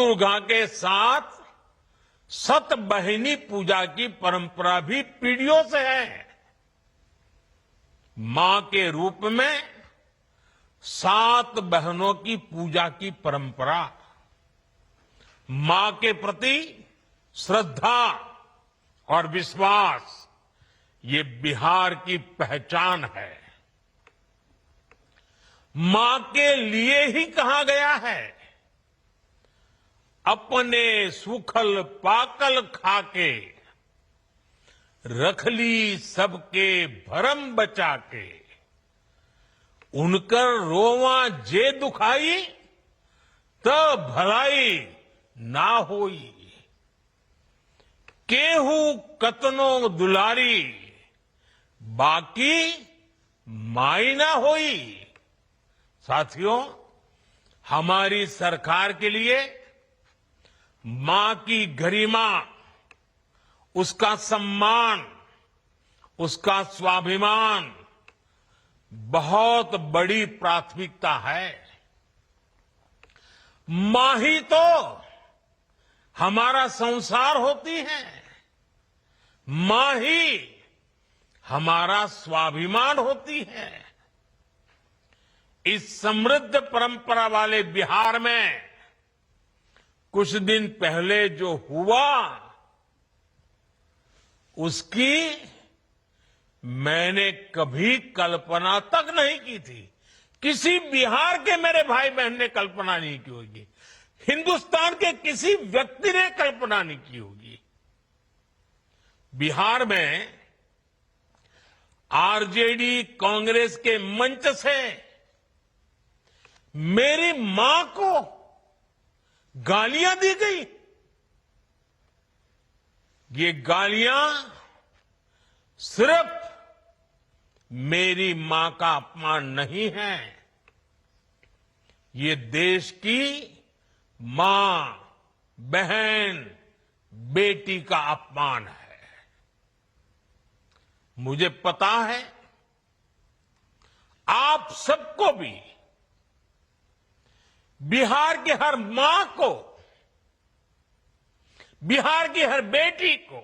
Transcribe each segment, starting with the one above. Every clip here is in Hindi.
दुर्गा के साथ सतबहिनी पूजा की परंपरा भी पीढ़ियों से है। मां के रूप में 7 बहनों की पूजा की परंपरा, मां के प्रति श्रद्धा और विश्वास, ये बिहार की पहचान है। मां के लिए ही कहा गया है, अपने सुखल पाकल खाके, रखली सबके भरम बचा के, उनकर रोवा जे दुखाई, त भलाई ना होई। केहू कतनो दुलारी, बाकी माई ना होई। साथियों, हमारी सरकार के लिए मां की गरिमा, उसका सम्मान, उसका स्वाभिमान बहुत बड़ी प्राथमिकता है। मां ही तो हमारा संसार होती है, मां ही हमारा स्वाभिमान होती है। इस समृद्ध परंपरा वाले बिहार में कुछ दिन पहले जो हुआ, उसकी मैंने कभी कल्पना तक नहीं की थी। किसी बिहार के मेरे भाई बहन ने कल्पना नहीं की होगी, हिंदुस्तान के किसी व्यक्ति ने कल्पना नहीं की होगी। बिहार में आरजेडी कांग्रेस के मंच से मेरी मां को गालियां दी गई। ये गालियां सिर्फ मेरी मां का अपमान नहीं है, ये देश की मां, बहन, बेटी का अपमान है। मुझे पता है आप सबको भी, बिहार की हर मां को, बिहार की हर बेटी को,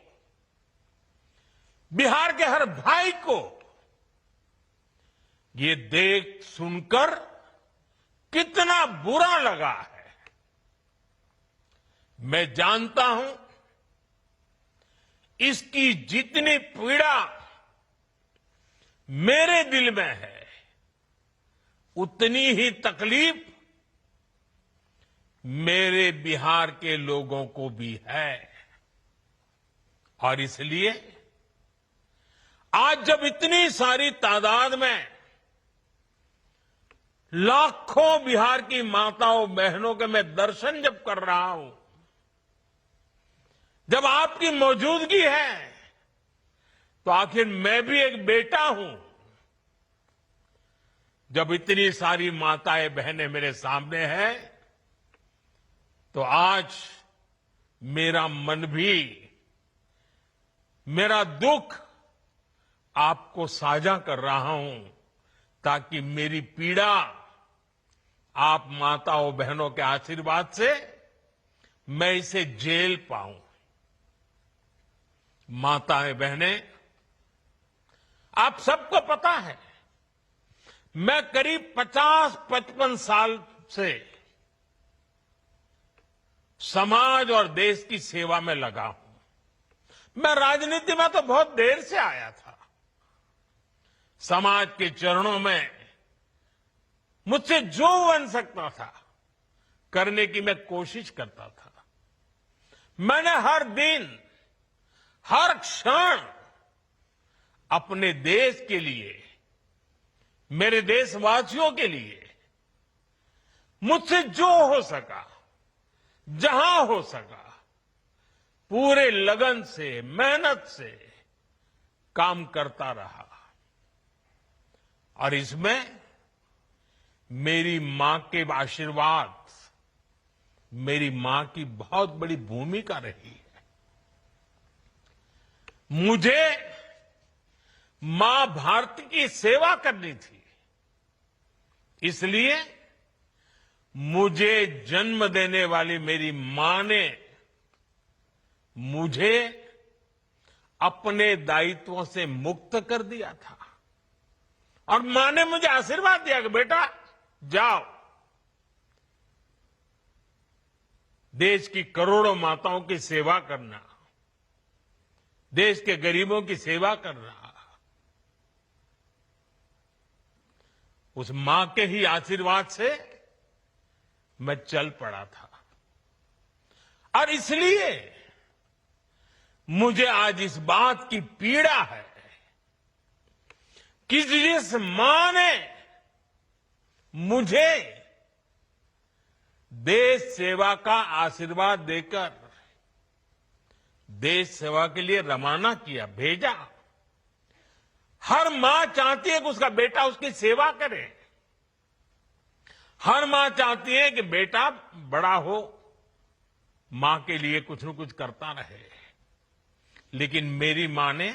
बिहार के हर भाई को ये देख सुनकर कितना बुरा लगा है। मैं जानता हूं इसकी जितनी पीड़ा मेरे दिल में है, उतनी ही तकलीफ मेरे बिहार के लोगों को भी है। और इसलिए आज जब इतनी सारी तादाद में लाखों बिहार की माताओं बहनों के मैं दर्शन जब कर रहा हूं, जब आपकी मौजूदगी है, तो आखिर मैं भी एक बेटा हूं। जब इतनी सारी माताएं बहनें मेरे सामने हैं, तो आज मेरा मन भी, मेरा दुख आपको साझा कर रहा हूं, ताकि मेरी पीड़ा आप माताओं बहनों के आशीर्वाद से मैं इसे झेल पाऊं। माताएं बहनें, आप सबको पता है, मैं करीब 50-55 साल से समाज और देश की सेवा में लगा हूं। मैं राजनीति में तो बहुत देर से आया था। समाज के चरणों में मुझसे जो बन सकता था करने की मैं कोशिश करता था। मैंने हर दिन, हर क्षण अपने देश के लिए, मेरे देशवासियों के लिए मुझसे जो हो सका, जहां हो सका, पूरे लगन से, मेहनत से काम करता रहा। और इसमें मेरी मां के आशीर्वाद, मेरी मां की बहुत बड़ी भूमिका रही है। मुझे मां भारती की सेवा करनी थी, इसलिए मुझे जन्म देने वाली मेरी मां ने मुझे अपने दायित्वों से मुक्त कर दिया था और मां ने मुझे आशीर्वाद दिया कि बेटा जाओ, देश की करोड़ों माताओं की सेवा करना, देश के गरीबों की सेवा करना। उस मां के ही आशीर्वाद से मैं चल पड़ा था और इसलिए मुझे आज इस बात की पीड़ा है कि जिस मां ने मुझे देश सेवा का आशीर्वाद देकर देश सेवा के लिए रवाना किया, भेजा। हर मां चाहती है कि उसका बेटा उसकी सेवा करे। हर मां चाहती है कि बेटा बड़ा हो, मां के लिए कुछ न कुछ करता रहे। लेकिन मेरी मां ने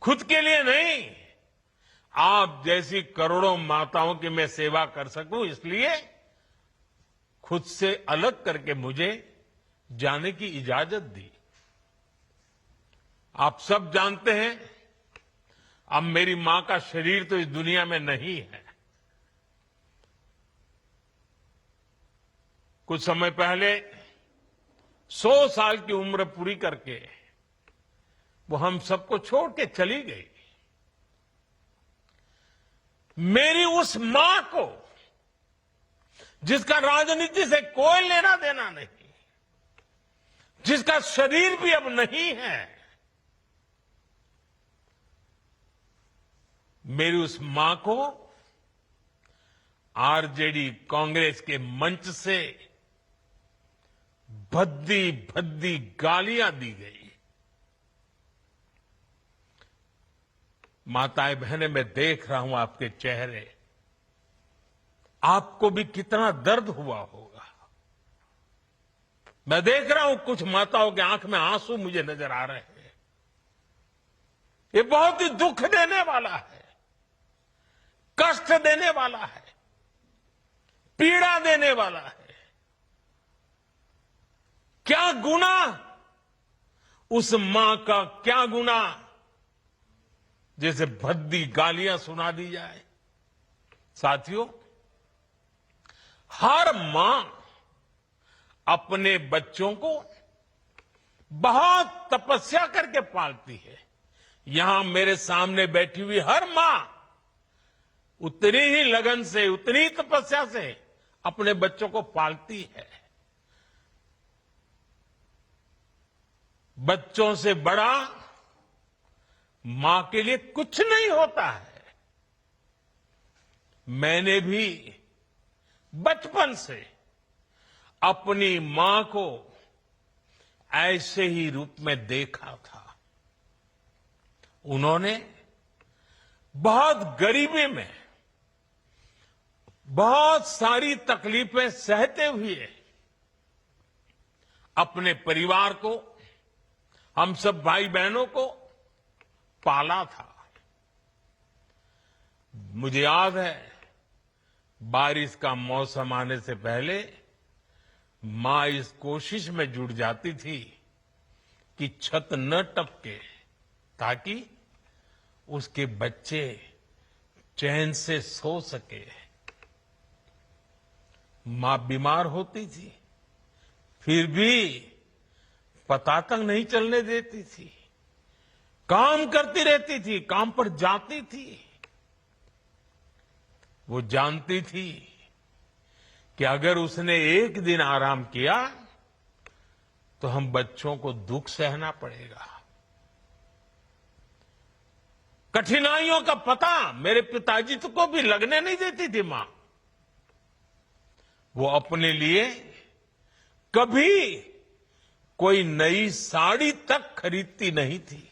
खुद के लिए नहीं, आप जैसी करोड़ों माताओं की मैं सेवा कर सकूं इसलिए खुद से अलग करके मुझे जाने की इजाजत दी। आप सब जानते हैं अब मेरी मां का शरीर तो इस दुनिया में नहीं है। कुछ समय पहले 100 साल की उम्र पूरी करके वो हम सबको छोड़ के चली गई। मेरी उस मां को, जिसका राजनीति से कोई लेना देना नहीं, जिसका शरीर भी अब नहीं है, मेरी उस मां को आरजेडी कांग्रेस के मंच से भद्दी भद्दी गालियां दी गई। माताएं बहनें, मैं देख रहा हूं आपके चेहरे, आपको भी कितना दर्द हुआ होगा। मैं देख रहा हूं कुछ माताओं के आंख में आंसू मुझे नजर आ रहे हैं। ये बहुत ही दुख देने वाला है, कष्ट देने वाला है, पीड़ा देने वाला है। क्या गुनाह उस मां का, क्या गुनाह जैसे भद्दी गालियां सुना दी जाए। साथियों, हर मां अपने बच्चों को बहुत तपस्या करके पालती है। यहां मेरे सामने बैठी हुई हर मां उतनी ही लगन से, उतनी ही तपस्या से अपने बच्चों को पालती है। बच्चों से बड़ा मां के लिए कुछ नहीं होता है। मैंने भी बचपन से अपनी मां को ऐसे ही रूप में देखा था। उन्होंने बहुत गरीबी में बहुत सारी तकलीफें सहते हुए अपने परिवार को, हम सब भाई बहनों को पाला था। मुझे याद है, बारिश का मौसम आने से पहले मां इस कोशिश में जुट जाती थी कि छत न टपके, ताकि उसके बच्चे चैन से सो सके। मां बीमार होती थी, फिर भी पता तक नहीं चलने देती थी, काम करती रहती थी, काम पर जाती थी। वो जानती थी कि अगर उसने एक दिन आराम किया तो हम बच्चों को दुख सहना पड़ेगा। कठिनाइयों का पता मेरे पिताजी को भी लगने नहीं देती थी मां। वो अपने लिए कभी कोई नई साड़ी तक खरीदती नहीं थी।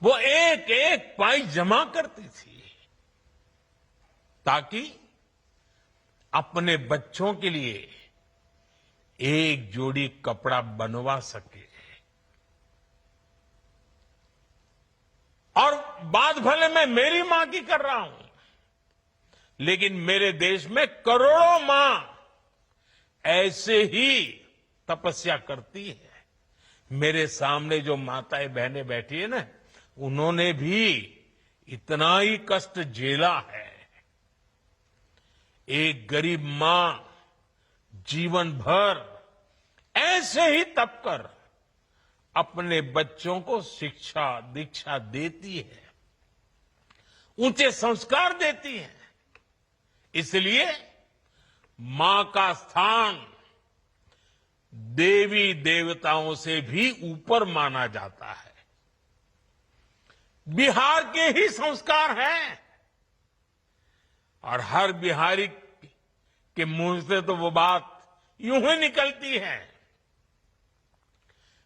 वो एक एक पाई जमा करती थी ताकि अपने बच्चों के लिए एक जोड़ी कपड़ा बनवा सके। और बात भले मैं मेरी मां की कर रहा हूं, लेकिन मेरे देश में करोड़ों मां ऐसे ही तपस्या करती है। मेरे सामने जो माताएं बहनें बैठी है ना, उन्होंने भी इतना ही कष्ट झेला है। एक गरीब मां जीवन भर ऐसे ही तप कर अपने बच्चों को शिक्षा दीक्षा देती है, ऊंचे संस्कार देती है। इसलिए मां का स्थान देवी देवताओं से भी ऊपर माना जाता है। बिहार के ही संस्कार हैं और हर बिहारी के मुंह से तो वो बात यूं ही निकलती है,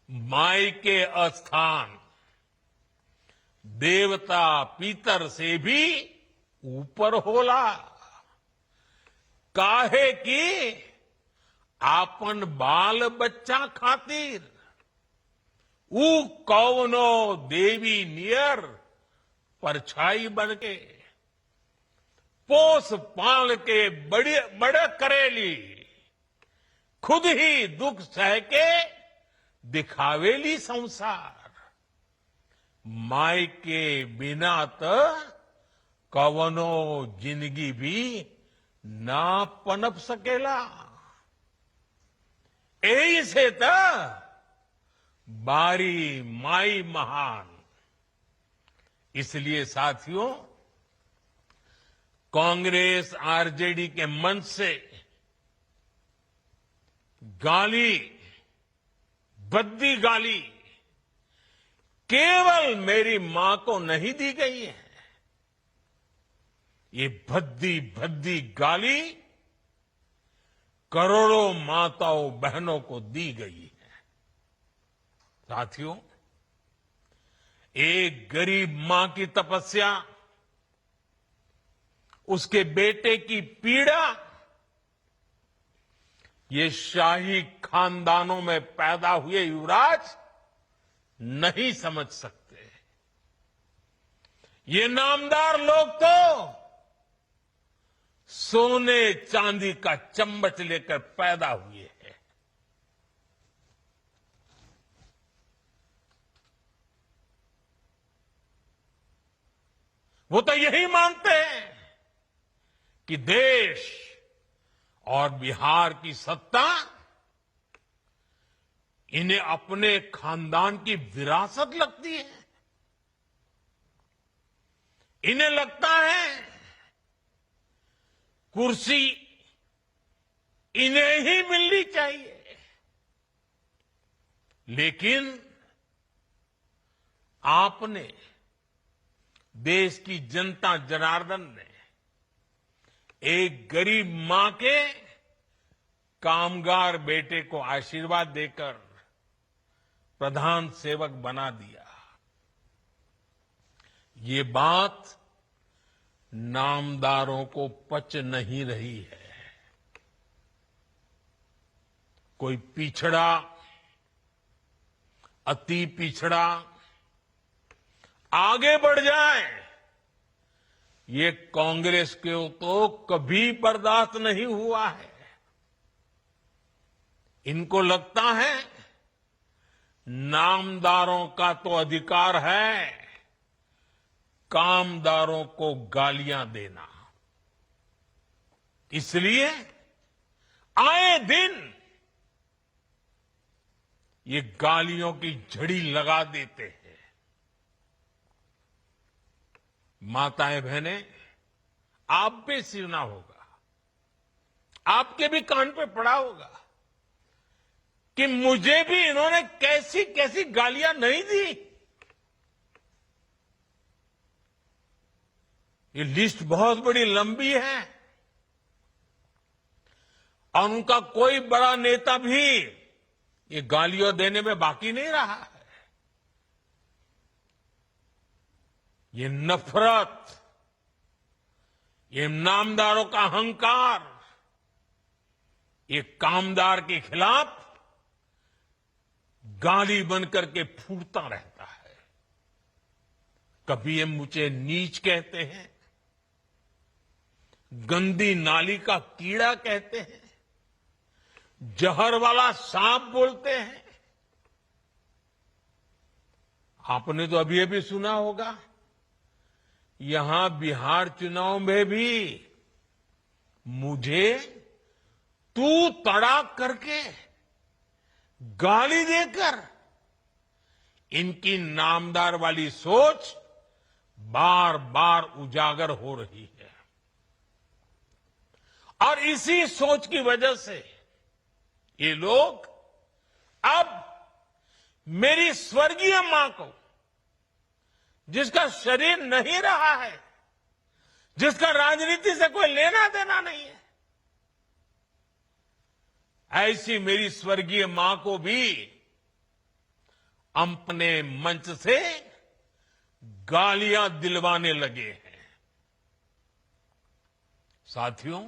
माई के अस्थान देवता पितर से भी ऊपर होला। काहे की आपन बाल बच्चा खातिर ऊ कौनो देवी नियर परछाई बन के पोस पाल के बड़े करेली, खुद ही दुख सह के दिखावेली संसार। माई के बिना तो कवनो जिंदगी भी ना पनप सकेला। यही से तो बारी माई महान। इसलिए साथियों, कांग्रेस आरजेडी के मंच से गाली, भद्दी गाली केवल मेरी मां को नहीं दी गई है। ये भद्दी भद्दी गाली करोड़ों माताओं बहनों को दी गई है। साथियों, एक गरीब मां की तपस्या, उसके बेटे की पीड़ा, ये शाही खानदानों में पैदा हुए युवराज नहीं समझ सकते। ये नामदार लोग तो सोने चांदी का चम्मच लेकर पैदा हुए हैं। वो तो यही मानते हैं कि देश और बिहार की सत्ता इन्हें अपने खानदान की विरासत लगती है। इन्हें लगता है कुर्सी इन्हें ही मिलनी चाहिए। लेकिन आपने, देश की जनता जनार्दन ने एक गरीब मां के कामगार बेटे को आशीर्वाद देकर प्रधान सेवक बना दिया। ये बात नामदारों को पच नहीं रही है। कोई पिछड़ा, अति पिछड़ा आगे बढ़ जाए, ये कांग्रेस को तो कभी बर्दाश्त नहीं हुआ है। इनको लगता है नामदारों का तो अधिकार है कामदारों को गालियां देना। इसलिए आए दिन ये गालियों की झड़ी लगा देते हैं। माताएं बहनें, आप पे सुना होगा, आपके भी कान पे पड़ा होगा कि मुझे भी इन्होंने कैसी कैसी गालियां नहीं दी। ये लिस्ट बहुत बड़ी लंबी है और उनका कोई बड़ा नेता भी ये गालियां देने में बाकी नहीं रहा है। ये नफरत, ये नामदारों का अहंकार, ये कामदार के खिलाफ गाली बनकर के फूटता रहता है। कभी ये मुझे नीच कहते हैं, गंदी नाली का कीड़ा कहते हैं, जहर वाला सांप बोलते हैं। आपने तो अभी अभी सुना होगा, यहां बिहार चुनाव में भी मुझे तू तड़ाक करके गाली देकर इनकी नामदार वाली सोच बार बार उजागर हो रही है। और इसी सोच की वजह से ये लोग अब मेरी स्वर्गीय मां को, जिसका शरीर नहीं रहा है, जिसका राजनीति से कोई लेना देना नहीं है, ऐसी मेरी स्वर्गीय मां को भी अपने मंच से गालियां दिलवाने लगे हैं। साथियों,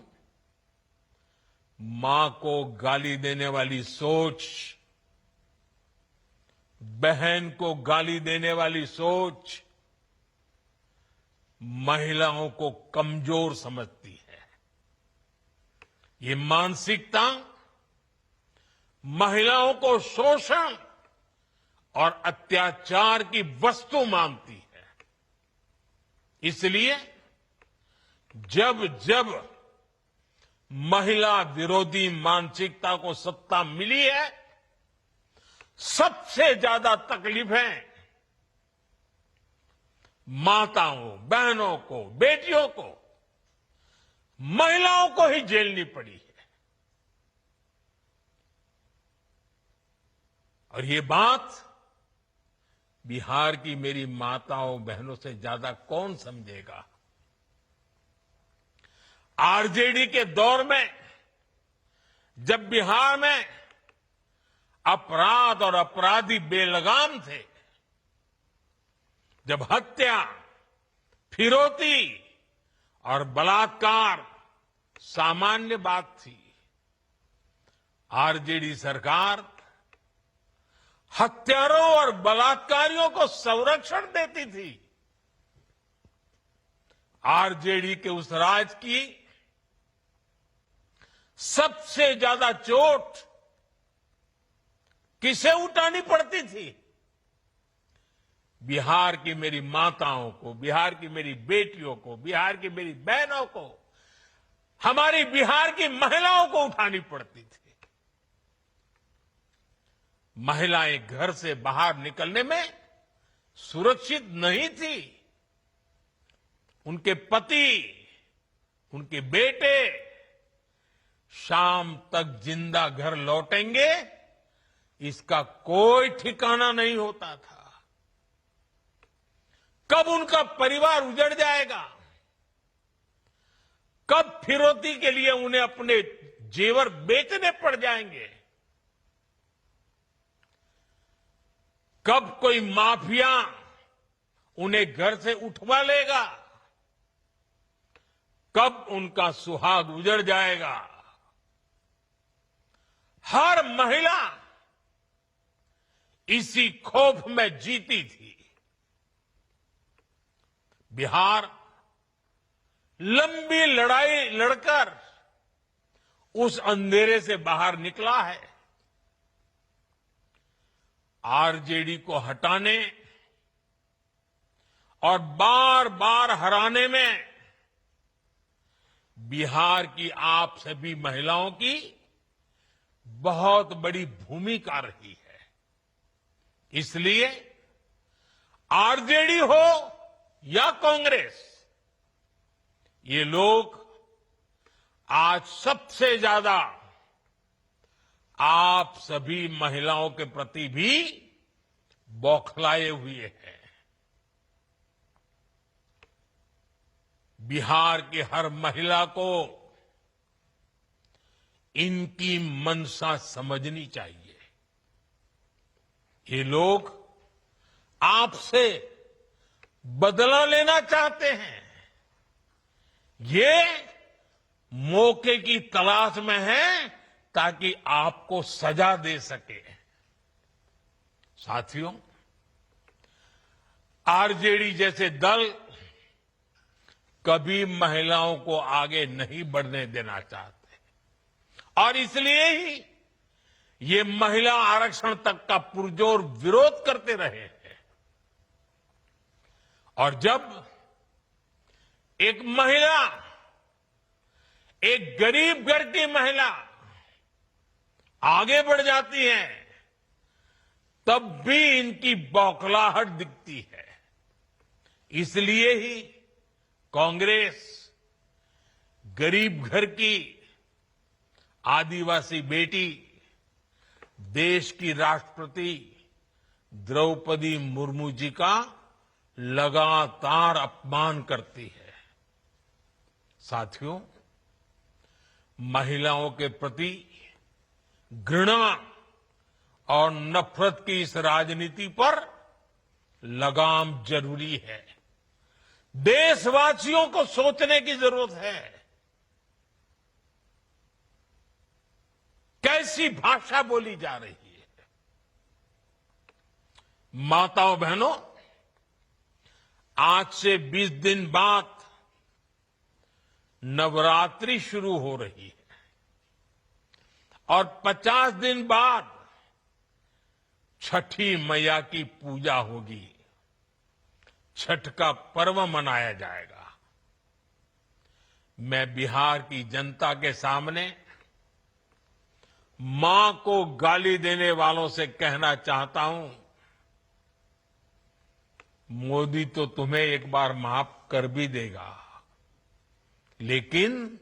मां को गाली देने वाली सोच, बहन को गाली देने वाली सोच महिलाओं को कमजोर समझती है। ये मानसिकता महिलाओं को शोषण और अत्याचार की वस्तु मानती है। इसलिए जब जब महिला विरोधी मानसिकता को सत्ता मिली है, सबसे ज्यादा तकलीफें माताओं, बहनों को, बेटियों को, महिलाओं को ही झेलनी पड़ी है। और ये बात बिहार की मेरी माताओं, बहनों से ज्यादा कौन समझेगा। आरजेडी के दौर में जब बिहार में अपराध और अपराधी बेलगाम थे, जब हत्या, फिरौती और बलात्कार सामान्य बात थी, आरजेडी सरकार हत्यारों और बलात्कारियों को संरक्षण देती थी। आरजेडी के उस राज की सबसे ज्यादा चोट किसे उठानी पड़ती थी? बिहार की मेरी माताओं को, बिहार की मेरी बेटियों को, बिहार की मेरी बहनों को, हमारी बिहार की महिलाओं को उठानी पड़ती थी। महिलाएं घर से बाहर निकलने में सुरक्षित नहीं थी। उनके पति, उनके बेटे शाम तक जिंदा घर लौटेंगे, इसका कोई ठिकाना नहीं होता था। कब उनका परिवार उजड़ जाएगा, कब फिरौती के लिए उन्हें अपने जेवर बेचने पड़ जाएंगे, कब कोई माफिया उन्हें घर से उठवा लेगा, कब उनका सुहाग उजड़ जाएगा। हर महिला इसी खौफ में जीती थी। बिहार लंबी लड़ाई लड़कर उस अंधेरे से बाहर निकला है। आरजेडी को हटाने और बार बार हराने में बिहार की आप सभी महिलाओं की बहुत बड़ी भूमिका रही है। इसलिए आरजेडी हो या कांग्रेस, ये लोग आज सबसे ज्यादा आप सभी महिलाओं के प्रति भी बौखलाए हुए हैं। बिहार की हर महिला को इनकी मंशा समझनी चाहिए। ये लोग आपसे बदला लेना चाहते हैं। ये मौके की तलाश में हैं ताकि आपको सजा दे सके। साथियों, आरजेडी जैसे दल कभी महिलाओं को आगे नहीं बढ़ने देना चाहते और इसलिए ही ये महिला आरक्षण तक का पुरजोर विरोध करते रहे हैं। और जब एक महिला, एक गरीब घर की महिला आगे बढ़ जाती है, तब भी इनकी बौखलाहट दिखती है। इसलिए ही कांग्रेस गरीब घर की आदिवासी बेटी, देश की राष्ट्रपति द्रौपदी मुर्मू जी का लगातार अपमान करती है। साथियों, महिलाओं के प्रति घृणा और नफरत की इस राजनीति पर लगाम जरूरी है। देशवासियों को सोचने की जरूरत है। कैसी भाषा बोली जा रही है। माताओं बहनों, आज से 20 दिन बाद नवरात्रि शुरू हो रही है और 50 दिन बाद छठी मैया की पूजा होगी। छठ का पर्व मनाया जाएगा। मैं बिहार की जनता के सामने मां को गाली देने वालों से कहना चाहता हूं, मोदी तो तुम्हें एक बार माफ कर भी देगा, लेकिन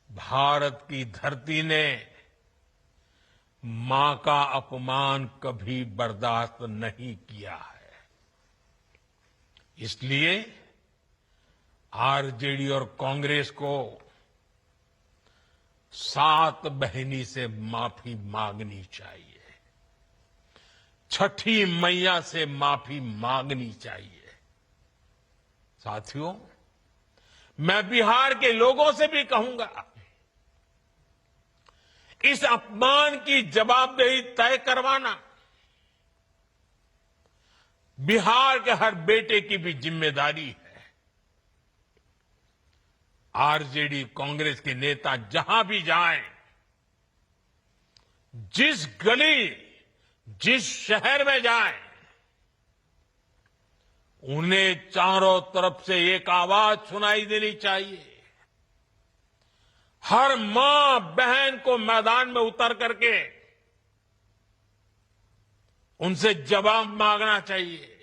भारत की धरती ने मां का अपमान कभी बर्दाश्त नहीं किया है। इसलिए आरजेडी और कांग्रेस को सात बहिनी से माफी मांगनी चाहिए। छठी मैया से माफी मांगनी चाहिए। साथियों, मैं बिहार के लोगों से भी कहूंगा, इस अपमान की जवाबदेही तय करवाना बिहार के हर बेटे की भी जिम्मेदारी है। आरजेडी कांग्रेस के नेता जहां भी जाएं, जिस गली, जिस शहर में जाएं, उन्हें चारों तरफ से एक आवाज सुनाई देनी चाहिए। हर मां बहन को मैदान में उतर करके उनसे जवाब मांगना चाहिए।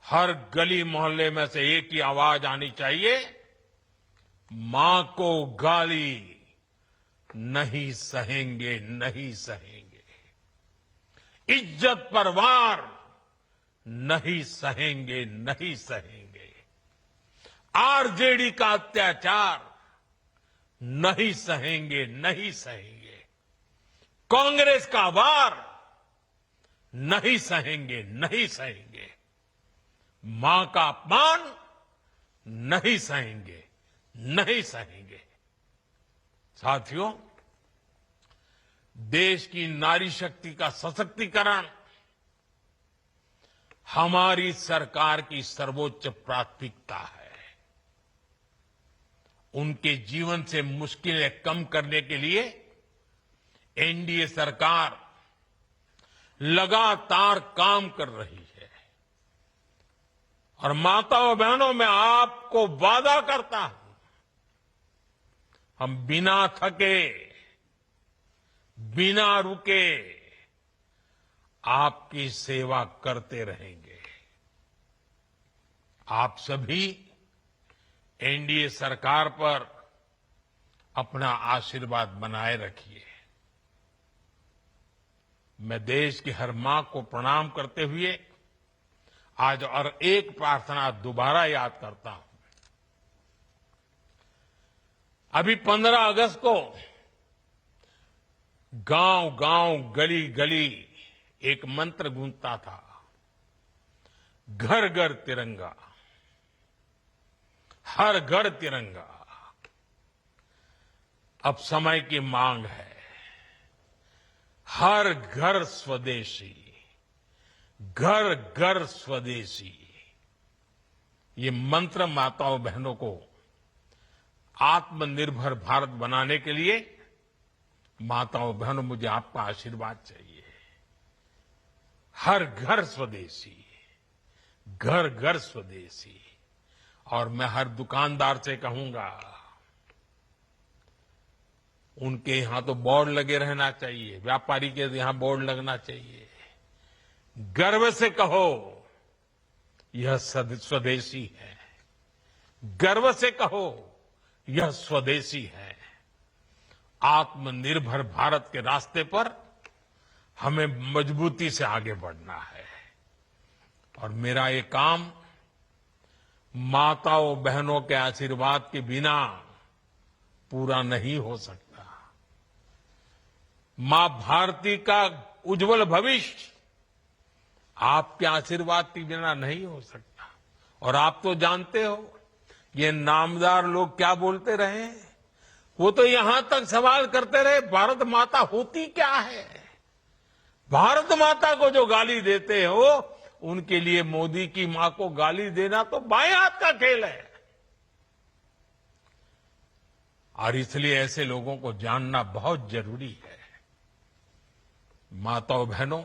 हर गली मोहल्ले में से एक ही आवाज आनी चाहिए, मां को गाली नहीं सहेंगे, नहीं सहेंगे। इज्जत पर वार नहीं सहेंगे, नहीं सहेंगे। आरजेडी का अत्याचार नहीं सहेंगे, नहीं सहेंगे। कांग्रेस का वार नहीं सहेंगे, नहीं सहेंगे। मां का अपमान नहीं सहेंगे, नहीं सहेंगे। साथियों, देश की नारी शक्ति का सशक्तिकरण हमारी सरकार की सर्वोच्च प्राथमिकता है। उनके जीवन से मुश्किलें कम करने के लिए एनडीए सरकार लगातार काम कर रही है। और माताओं बहनों, मैं आपको वादा करता हूं, हम बिना थके, बिना रुके आपकी सेवा करते रहेंगे। आप सभी एनडीए सरकार पर अपना आशीर्वाद बनाए रखिए। मैं देश की हर मां को प्रणाम करते हुए आज और एक प्रार्थना दोबारा याद करता हूं। अभी 15 अगस्त को गांव गांव, गली गली एक मंत्र गूंजता था, घर घर तिरंगा, हर घर तिरंगा। अब समय की मांग है, हर घर स्वदेशी, घर घर स्वदेशी। ये मंत्र माताओं बहनों को आत्मनिर्भर भारत बनाने के लिए माताओं बहनों मुझे आपका आशीर्वाद चाहिए। हर घर स्वदेशी, घर घर स्वदेशी। और मैं हर दुकानदार से कहूंगा, उनके यहां तो बोर्ड लगे रहना चाहिए, व्यापारी के यहां बोर्ड लगना चाहिए। गर्व से कहो यह स्वदेशी है, गर्व से कहो यह स्वदेशी है। आत्मनिर्भर भारत के रास्ते पर हमें मजबूती से आगे बढ़ना है। और मेरा ये काम माताओं बहनों के आशीर्वाद के बिना पूरा नहीं हो सकता। मां भारती का उज्जवल भविष्य आपके आशीर्वाद के बिना नहीं हो सकता। और आप तो जानते हो, ये नामदार लोग क्या बोलते रहे, वो तो यहां तक सवाल करते रहे, भारत माता होती क्या है। भारत माता को जो गाली देते हो, उनके लिए मोदी की मां को गाली देना तो बाएं हाथ का खेल है। और इसलिए ऐसे लोगों को जानना बहुत जरूरी है। माताओं बहनों,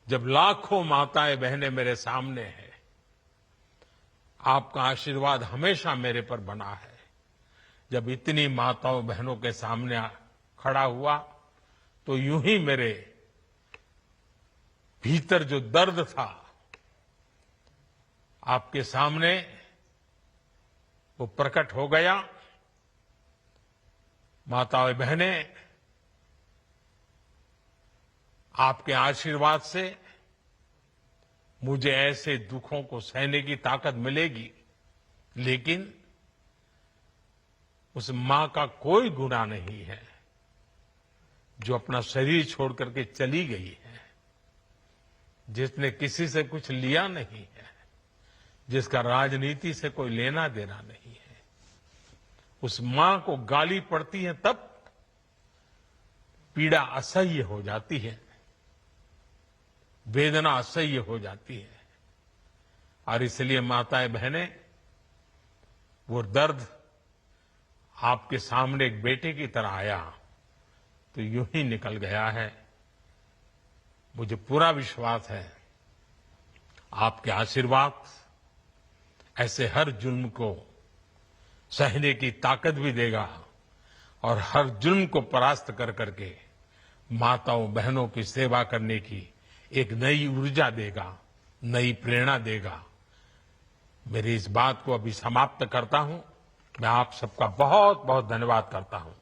जब लाखों माताएं बहनें मेरे सामने हैं, आपका आशीर्वाद हमेशा मेरे पर बना है। जब इतनी माताओं बहनों के सामने खड़ा हुआ तो यूं ही मेरे भीतर जो दर्द था, आपके सामने वो प्रकट हो गया। माताएं बहनें, आपके आशीर्वाद से मुझे ऐसे दुखों को सहने की ताकत मिलेगी, लेकिन उस मां का कोई गुनाह नहीं है जो अपना शरीर छोड़ करके चली गई है, जिसने किसी से कुछ लिया नहीं है, जिसका राजनीति से कोई लेना देना नहीं है। उस मां को गाली पड़ती है तब पीड़ा असह्य हो जाती है, वेदना असह्य हो जाती है। और इसलिए माताएं बहनें, वो दर्द आपके सामने एक बेटे की तरह आया तो यूं ही निकल गया है। मुझे पूरा विश्वास है आपके आशीर्वाद ऐसे हर जुल्म को सहने की ताकत भी देगा और हर जुल्म को परास्त कर करके माताओं बहनों की सेवा करने की एक नई ऊर्जा देगा, नई प्रेरणा देगा। मेरी इस बात को अभी समाप्त करता हूं। मैं आप सबका बहुत बहुत धन्यवाद करता हूं।